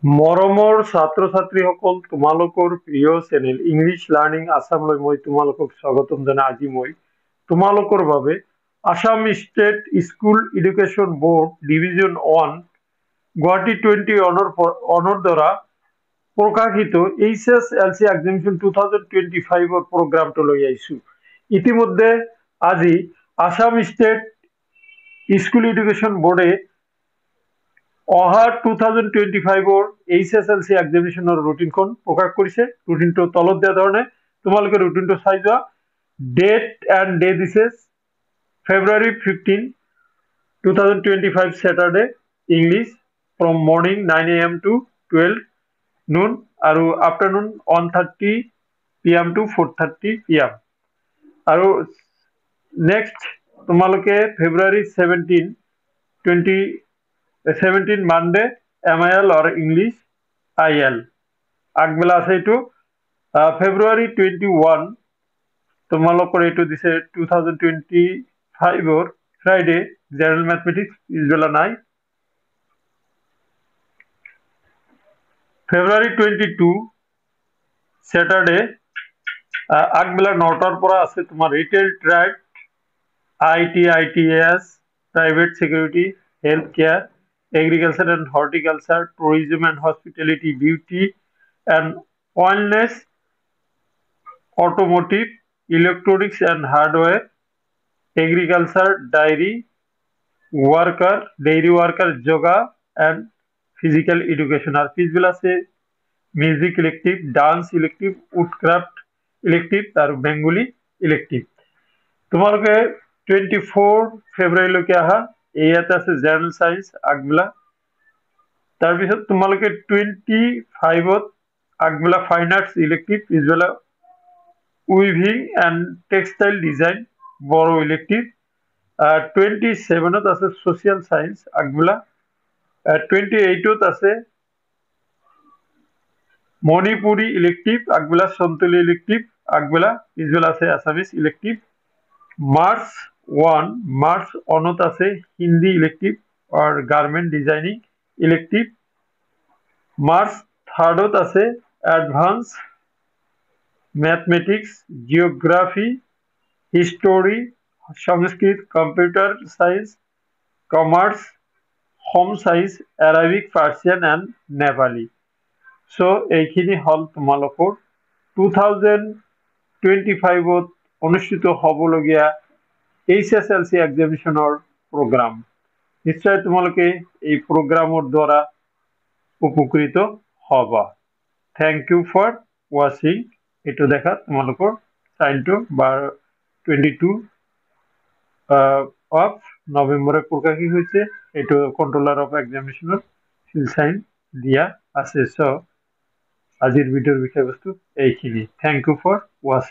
মৰমৰ ছাত্ৰ-ছাত্ৰীসকল তোমালোকৰ প্ৰিয় চেনেল ইংলিছ লাৰ্নিং আছামলৈ মই তোমালোকক স্বাগতম জনাই আজি মই তোমালোকৰ বাবে Assam state school education board division 1 Guwahati 20 অনৰ দ্বাৰা প্ৰকাশিত HSLC এক্সামিনেশ্যন 2025 প্ৰগ্ৰামটো লৈ আহিছো। ইতিমধ্যে আজি আসাম ষ্টেট স্কুল এডুকেশ্যন বোৰ্ডে অহা 2025 HSLC এক্সামিনেশ্যনৰ ৰুটিনখন প্ৰকাশ কৰিছে। ৰুটিনটো তলত দিয়া ধৰণে তোমালোকে ৰুটিনটো চাই যোৱা। ডেট এণ্ড ডে দিছে February 15, 2025 Saturday English from morning 9 AM to 12 noon আৰু afternoon 1:30 PM to 4:30 PM আৰু নেক্সট তোমালোকে February 17 Monday MIL or English IL আগবেলা আছে এইটো। February 21 তোমালোকৰ এইটো দিছে 2025 ফ্ৰাইডে জেনাৰেল মেথমেটিক্স পিছবেলা নাই। February 22 Saturday আগবেলা 9টাৰ পৰা আছে তোমাৰ retail trade IT ITAS private security health care agriculture and horticulture tourism and hospitality beauty and wellness automotive electronics and hardware agriculture dairy worker yoga and physical education আর পিছবেলা আছে music elective dance elective woodcraft elective আর Bengali elective. তোমালোকে 24 ফেব্ৰুৱাৰীলৈকে আহা। ইয়াতে আছে general science আগবেলা। তাৰপিছত তোমালোকে 25ত আগবেলা ফাইন আৰ্টস ইলেক্টিভ পিছবেলা weaving and textile design Bodo elective. 27ত আছে সোশিয়াল সায়েন্স আগবেলা। 28ত আছে মণিপুৰী ইলেক্টিভ আগবেলা সন্তলি ইলেক্টিভ আগবেলা পিছবেলা আছে আছামিজ ইলেক্টিভ। March 1ত আছে হিন্দি ইলেক্টিভ আর গার্মেন্ট ডিজাইনিং ইলেক্টিভ। March 3ত আছে advance mathematics geography history Sanskrit computer science commerce home science Arabic Persian and Nepali. So এইখিনি হল তোমালোকৰ 2025ত অনুষ্ঠিত হবলগীয়া HSLC এক্সামিনেশ্যনৰ প্ৰগ্ৰাম। নিশ্চয় তোমালোকে এই প্ৰগ্ৰামৰ দ্বাৰা উপকৃত হবা। Thank you for watching. এইটো দেখা তোমালোকৰ সাইনটো 22 অফ নৱেম্বৰে প্ৰকাশিত হৈছে। এইটো কন্ট্ৰোলাৰ অফ এক্সামিনেশ্যনৰ সিল সাইন দিয়া আছে। সো আজিৰ ভিডিওৰ বিষয়বস্তু এইখিনি। Thank you for watching.